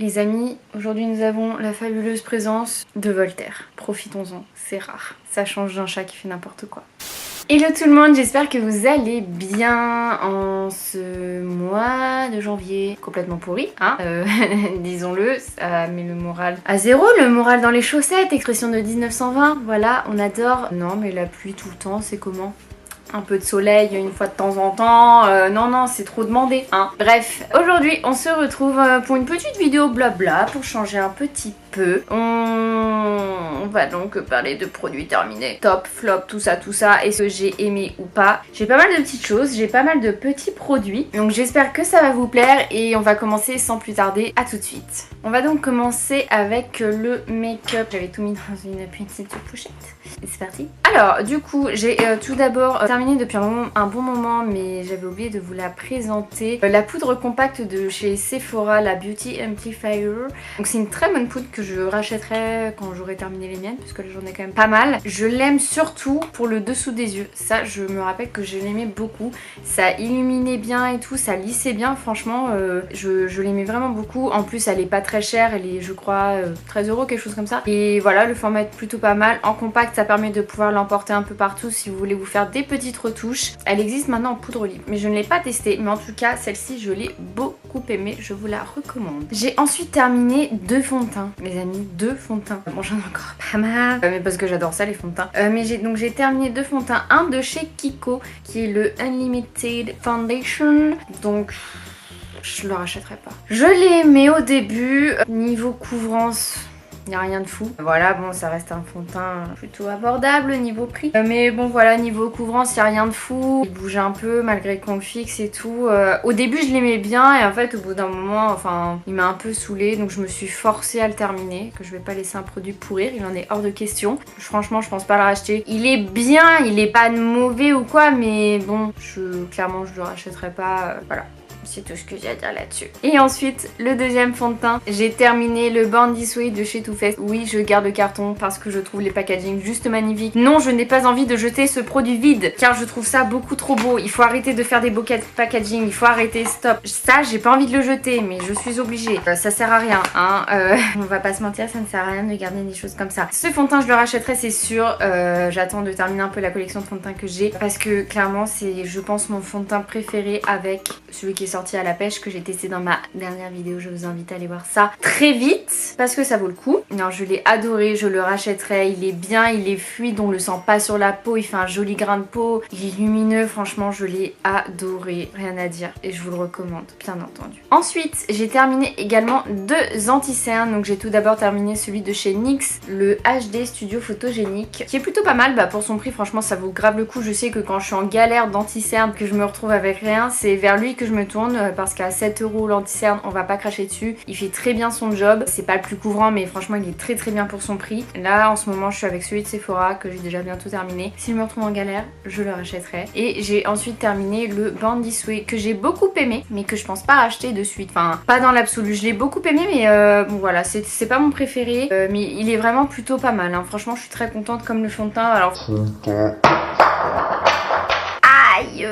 Les amis, aujourd'hui nous avons la fabuleuse présence de Voltaire. Profitons-en, c'est rare. Ça change d'un chat qui fait n'importe quoi. Hello tout le monde, j'espère que vous allez bien en ce mois de janvier complètement pourri, hein, disons-le, ça met le moral à zéro, le moral dans les chaussettes, expression de 1920, voilà, on adore. Non mais la pluie tout le temps, c'est comment ? Un peu de soleil une fois de temps en temps, non c'est trop demandé hein. Bref, aujourd'hui on se retrouve pour une petite vidéo blabla pour changer un petit peu. On va donc parler de produits terminés, top, flop, tout ça, est-ce que j'ai aimé ou pas. J'ai pas mal de petites choses, j'ai pas mal de petits produits, donc j'espère que ça va vous plaire et on va commencer sans plus tarder, à tout de suite. On va donc commencer avec le make-up, j'avais tout mis dans une petite pochette. Et c'est parti. Alors du coup j'ai tout d'abord terminé depuis un bon moment, mais j'avais oublié de vous la présenter. La poudre compacte de chez Sephora, la Beauty Amplifier. Donc c'est une très bonne poudre que je rachèterai quand j'aurai terminé les miennes, parce que là j'en ai quand même pas mal. Je l'aime surtout pour le dessous des yeux. Ça je me rappelle que je l'aimais beaucoup. Ça illuminait bien et tout, ça lissait bien. Franchement je l'aimais vraiment beaucoup. En plus elle est pas très chère, elle est je crois 13 €, quelque chose comme ça. Et voilà, le format est plutôt pas mal. En compact ça permet de pouvoir l'emporter un peu partout si vous voulez vous faire des petites retouches. Elle existe maintenant en poudre libre, mais je ne l'ai pas testée. Mais en tout cas celle-ci je l'ai beaucoup aimée, je vous la recommande. J'ai ensuite terminé 2 fonds de teint, les amis, 2 fonds de teint. Bon j'en ai encore pas mal, mais parce que j'adore ça les fonds de teint. Mais j'ai terminé 2 fonds de teint, un de chez Kiko qui est le Unlimited Foundation, donc je le rachèterai pas. Je l'ai aimé au début, niveau couvrance il n'y a rien de fou. Voilà, bon, ça reste un fond de teint plutôt abordable niveau prix. Mais bon, voilà, niveau couvrance, il n'y a rien de fou. Il bouge un peu malgré qu'on le fixe et tout. Au début, je l'aimais bien et en fait, au bout d'un moment, enfin, il m'a un peu saoulée. Donc, je me suis forcée à le terminer. Que je vais pas laisser un produit pourrir. Il en est hors de question. Franchement, je pense pas le racheter. Il est bien, il est pas mauvais ou quoi. Mais bon, clairement, je le rachèterai pas. Voilà. C'est tout ce que j'ai à dire là-dessus. Et ensuite, le deuxième fond de teint. J'ai terminé le Born This Way de chez Too Faced. Oui, je garde le carton parce que je trouve les packaging juste magnifiques. Non, je n'ai pas envie de jeter ce produit vide car je trouve ça beaucoup trop beau. Il faut arrêter de faire des beaux packaging. Il faut arrêter, stop. Ça, j'ai pas envie de le jeter, mais je suis obligée. Ça sert à rien, hein. On va pas se mentir, ça ne sert à rien de garder des choses comme ça. Ce fond de teint, je le rachèterai, c'est sûr. J'attends de terminer un peu la collection de fond de teint que j'ai parce que clairement, c'est, je pense, mon fond de teint préféré avec celui qui est sorti à la pêche que j'ai testé dans ma dernière vidéo. Je vous invite à aller voir ça très vite parce que ça vaut le coup. Non, je l'ai adoré, je le rachèterai. Il est bien, il est fluide, on le sent pas sur la peau, il fait un joli grain de peau, il est lumineux, franchement je l'ai adoré, rien à dire et je vous le recommande bien entendu. Ensuite j'ai terminé également 2 anti-cernes. Donc j'ai tout d'abord terminé celui de chez NYX, le HD Studio Photogénique, qui est plutôt pas mal. Bah, pour son prix franchement ça vaut grave le coup. Je sais que quand je suis en galère d'anti-cernes, que je me retrouve avec rien, c'est vers lui que je me tourne parce qu'à 7 € l'anti-cerne on va pas cracher dessus. Il fait très bien son job, c'est pas le plus couvrant mais franchement il est très bien pour son prix. Là en ce moment je suis avec celui de Sephora que j'ai déjà bientôt terminé. Si je me retrouve en galère je le rachèterai. Et j'ai ensuite terminé le Born This Way que j'ai beaucoup aimé mais que je pense pas racheter de suite. Enfin pas dans l'absolu, je l'ai beaucoup aimé mais bon voilà, c'est pas mon préféré mais il est vraiment plutôt pas mal hein. Franchement je suis très contente comme le fond de teint. Alors aïe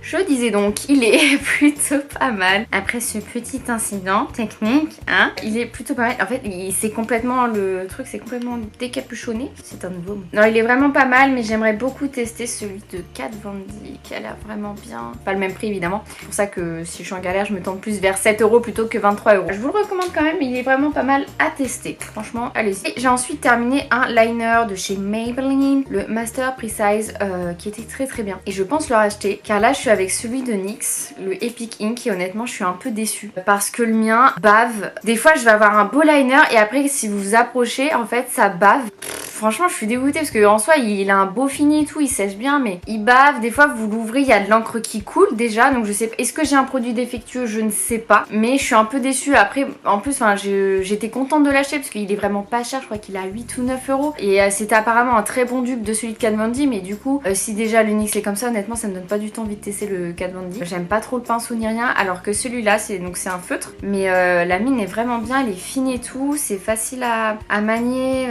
je disais donc, il est plutôt pas mal. Après ce petit incident technique, hein, il est plutôt pas mal. En fait, c'est complètement, le truc c'est complètement décapuchonné. C'est un nouveau mot. Non, il est vraiment pas mal, mais j'aimerais beaucoup tester celui de Kat Von D, qui a l'air vraiment bien. Pas le même prix évidemment. C'est pour ça que si je suis en galère, je me tente plus vers 7 € plutôt que 23 €. Je vous le recommande quand même, il est vraiment pas mal à tester. Franchement, allez-y. Et j'ai ensuite terminé un liner de chez Maybelline, le Master Precise, qui était très bien. Et je pense le racheter, car là je suis avec celui de NYX, le Epic Ink, et honnêtement je suis un peu déçue parce que le mien bave. Des fois je vais avoir un beau liner et après si vous vous approchez en fait ça bave. Franchement je suis dégoûtée parce qu'en soi il a un beau fini et tout, il sèche bien mais il bave. Des fois vous l'ouvrez, il y a de l'encre qui coule déjà, donc je sais pas, est-ce que j'ai un produit défectueux, je ne sais pas, mais je suis un peu déçue. Après en plus j'étais contente de l'acheter parce qu'il est vraiment pas cher, je crois qu'il a 8 ou 9 € et c'était apparemment un très bon dupe de celui de Kat Von D, mais du coup si déjà le NYX est comme ça, honnêtement ça me donne pas du tout envie de tester le Kat Von D. J'aime pas trop le pinceau ni rien, alors que celui-là c'est un feutre, mais la mine est vraiment bien, elle est fine et tout, c'est facile à manier,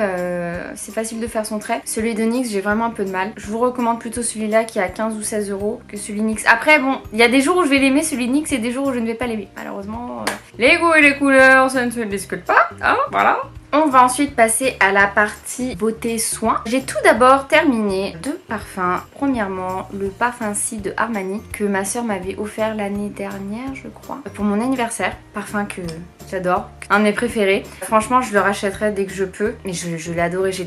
c'est facile facile de faire son trait. Celui de NYX j'ai vraiment un peu de mal. Je vous recommande plutôt celui-là qui est à 15 ou 16 € que celui NYX. Après bon, il y a des jours où je vais l'aimer celui de NYX et des jours où je ne vais pas l'aimer. Malheureusement, les goûts et les couleurs ça ne se discute pas, hein, voilà. On va ensuite passer à la partie beauté soins. J'ai tout d'abord terminé 2 parfums. Premièrement, le parfum Si de Armani que ma soeur m'avait offert l'année dernière, je crois, pour mon anniversaire. Parfum que j'adore, un de mes préférés. Franchement, je le rachèterai dès que je peux. Mais je l'ai adoré, je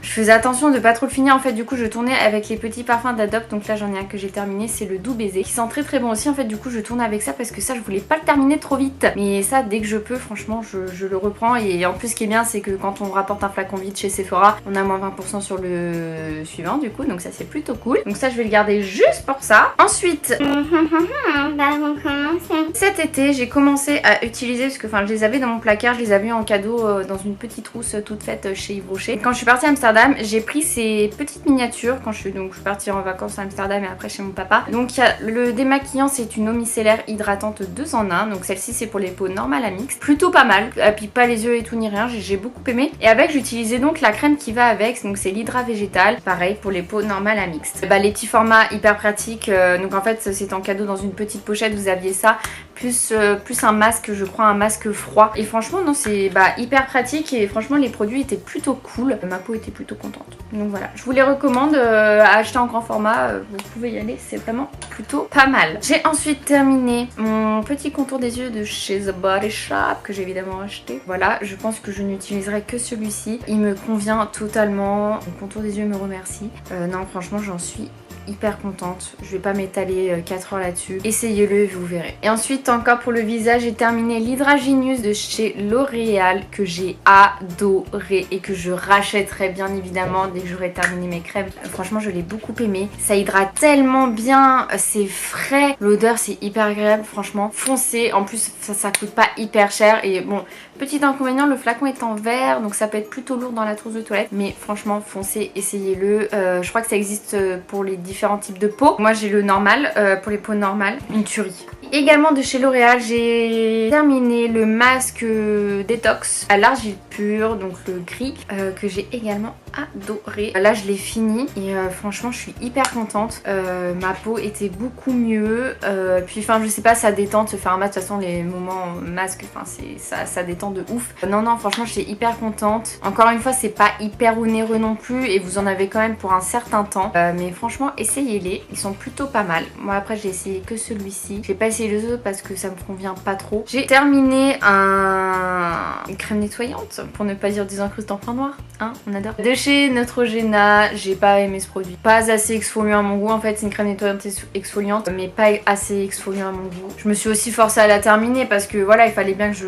faisais attention de pas trop le finir. En fait, du coup, je tournais avec les petits parfums d'Adopt. Donc là, j'en ai un que j'ai terminé, c'est le Doux Baiser, qui sent très très bon aussi. En fait, du coup, je tourne avec ça parce que ça, je voulais pas le terminer trop vite. Mais ça, dès que je peux, franchement, je le reprends. Et en plus, ce qui est bien, c'est que quand on rapporte un flacon vide chez Sephora, on a moins 20% sur le suivant, du coup. Donc ça, c'est plutôt cool. Donc ça, je vais le garder juste pour ça. Ensuite, cet été, j'ai commencé à utiliser, parce que enfin, je les avais dans mon placard, je les avais en cadeau dans une petite trousse toute faite chez Yves Rocher. Quand je suis partie à Amsterdam, j'ai pris ces petites miniatures quand je suis partie en vacances à Amsterdam et après chez mon papa. Donc il y a le démaquillant, c'est une eau micellaire hydratante 2 en 1. Donc celle-ci c'est pour les peaux normales à mixte. Plutôt pas mal, elle pique pas les yeux et tout ni rien, j'ai beaucoup aimé. Et avec j'utilisais donc la crème qui va avec, donc c'est l'hydra végétal, pareil pour les peaux normales à mixte. Les petits formats hyper pratiques, donc en fait c'est en cadeau dans une petite pochette, vous aviez ça. Plus un masque, je crois un masque froid. Et franchement non c'est hyper pratique et franchement les produits étaient plutôt cool. Ma peau était plutôt contente. Donc voilà, je vous les recommande à acheter en grand format, vous pouvez y aller, c'est vraiment plutôt pas mal. J'ai ensuite terminé mon petit contour des yeux de chez The Body Shop que j'ai évidemment acheté. Voilà, je pense que je n'utiliserai que celui-ci. Il me convient totalement. Mon contour des yeux me remercie. Non franchement j'en suis hyper contente, je vais pas m'étaler 4 heures là-dessus, essayez-le et vous verrez. Et ensuite encore pour le visage, j'ai terminé l'Hydra Genius de chez L'Oréal que j'ai adoré et que je rachèterai bien évidemment dès que j'aurai terminé mes crèmes. Franchement je l'ai beaucoup aimé, ça hydrate tellement bien, c'est frais, l'odeur c'est hyper agréable, franchement foncez, en plus ça coûte pas hyper cher. Et bon, petit inconvénient, le flacon est en verre donc ça peut être plutôt lourd dans la trousse de toilette, mais franchement foncez, essayez-le. Je crois que ça existe pour les différents types de peau. Moi j'ai le normal, pour les peaux normales, une tuerie. Également de chez L'Oréal, j'ai terminé le masque détox à l'argile pure, donc le gris, que j'ai également adoré. Là je l'ai fini et franchement je suis hyper contente. Ma peau était beaucoup mieux, puis enfin je sais pas, ça détend de se faire un masque. De toute façon les moments masque, enfin ça détend de ouf. Non franchement je suis hyper contente. Encore une fois c'est pas hyper onéreux non plus et vous en avez quand même pour un certain temps, mais franchement essayez-les, ils sont plutôt pas mal. Moi après j'ai essayé que celui-ci, j'ai pas essayé les autres parce que ça me convient pas trop. J'ai terminé une crème nettoyante, pour ne pas dire désincrustant point noir, hein, on adore. De chez Neutrogena, j'ai pas aimé ce produit. Pas assez exfoliant à mon goût, en fait c'est une crème nettoyante exfoliante, mais pas assez exfoliant à mon goût. Je me suis aussi forcée à la terminer parce que voilà, il fallait bien que je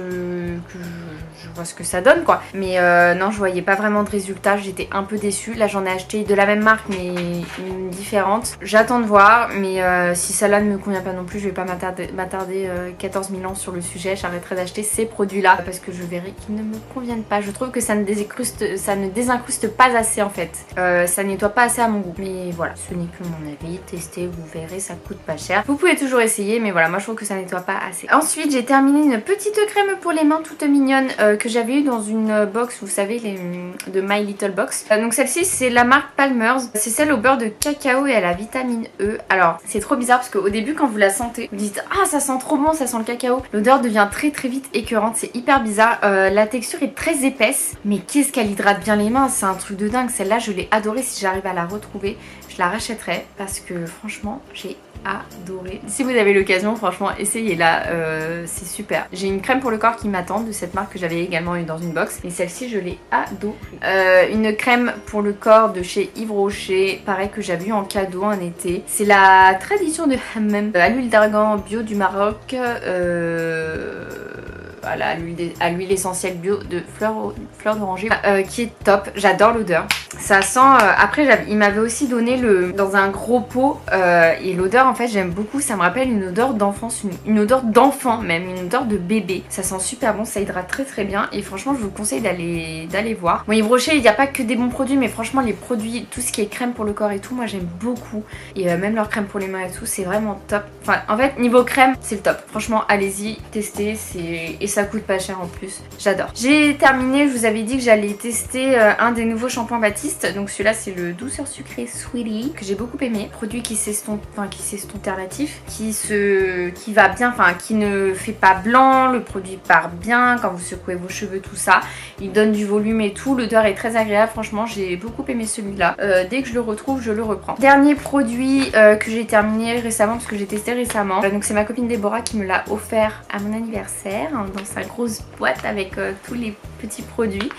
vois ce que ça donne quoi. Mais non, je voyais pas vraiment de résultat, j'étais un peu déçue. Là j'en ai acheté de la même marque mais une différente. J'attends de voir, mais si celle-là ne me convient pas non plus, je vais pas m'attarder 14 000 ans sur le sujet. J'arrêterai d'acheter ces produits-là parce que je verrai qu'ils ne me conviennent pas. Je trouve que ça ne désincruste pas assez en fait. Ça nettoie pas assez à mon goût. Mais voilà, ce n'est que mon avis. Testez, vous verrez, ça coûte pas cher. Vous pouvez toujours essayer, mais voilà, moi je trouve que ça nettoie pas assez. Ensuite, j'ai terminé une petite crème pour les mains toute mignonne que j'avais eu dans une box, vous savez, de My Little Box. Donc celle-ci, c'est la marque Palmer's. C'est celle au beurre de cacao et à la vitamine E. Alors, c'est trop bizarre parce qu'au début, quand vous la sentez, vous dites ah ça sent trop bon, ça sent le cacao. L'odeur devient très vite écœurante, c'est hyper bizarre. La texture est très épaisse, mais qu'est-ce qu'elle hydrate bien les mains, c'est un truc de dingue. Celle-là, je l'ai adorée. Si j'arrive à la retrouver, je la rachèterai parce que franchement, j'ai adoré. Si vous avez l'occasion, franchement essayez-la, c'est super. J'ai une crème pour le corps qui m'attend de cette marque que j'avais également eu dans une box et celle-ci je l'ai adorée. Une crème pour le corps de chez Yves Rocher, pareil, que j'avais eu en cadeau en été. C'est la tradition de Hammam à l'huile d'argan bio du Maroc, voilà, à l'huile essentielle bio de fleur d'oranger, qui est top. J'adore l'odeur. Ça sent, après il m'avait aussi donné dans un gros pot, et l'odeur en fait j'aime beaucoup, ça me rappelle une odeur d'enfance, une odeur d'enfant même, une odeur de bébé. Ça sent super bon, ça hydrate très bien et franchement je vous conseille d'aller voir. Bon, Yves Rocher, il n'y a pas que des bons produits, mais franchement les produits, tout ce qui est crème pour le corps et tout, moi j'aime beaucoup. Et même leur crème pour les mains et tout, c'est vraiment top. Enfin en fait niveau crème c'est le top. Franchement allez-y, testez, et ça coûte pas cher en plus. J'adore. J'ai terminé, je vous avais dit que j'allais tester un des nouveaux shampoings Baptiste. Donc celui-là c'est le douceur sucré Sweetie que j'ai beaucoup aimé. Produit qui s'estompe, qui s'estompe relatif, qui va bien, enfin qui ne fait pas blanc. Le produit part bien quand vous secouez vos cheveux, tout ça. Il donne du volume et tout. L'odeur est très agréable. Franchement, j'ai beaucoup aimé celui-là. Dès que je le retrouve, je le reprends. Dernier produit que j'ai terminé récemment parce que j'ai testé récemment. Donc c'est ma copine Déborah qui me l'a offert à mon anniversaire hein, dans sa grosse boîte avec tous les petits produits.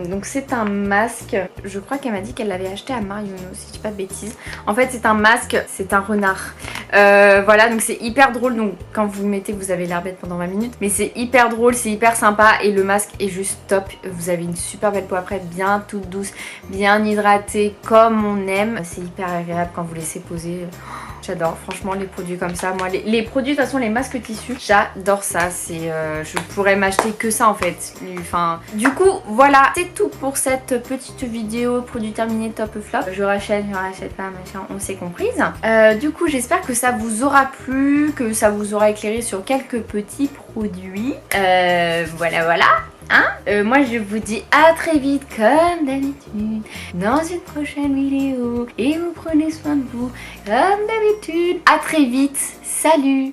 Donc c'est un masque. Je crois qu'elle m'a dit qu'elle l'avait acheté à Marionneau si je dis pas de bêtises. En fait c'est un masque, c'est un renard. Voilà, donc c'est hyper drôle. Donc quand vous le mettez, vous avez l'air bête pendant 20 minutes. Mais c'est hyper drôle, c'est hyper sympa et le masque est juste top. Vous avez une super belle peau après, bien toute douce, bien hydratée comme on aime. C'est hyper agréable quand vous laissez poser. J'adore, franchement les produits comme ça. Moi les produits de toute façon, les masques tissus, j'adore ça. C'est je pourrais m'acheter que ça en fait. Enfin, du coup voilà, c'est tout pour cette petite vidéo produit terminé top flop. Je rachète pas, machin, on s'est comprise. Du coup j'espère que ça vous aura plu, que ça vous aura éclairé sur quelques petits produits. Voilà. Hein, moi je vous dis à très vite comme d'habitude dans une prochaine vidéo et vous prenez soin de vous comme d'habitude. À très vite, salut.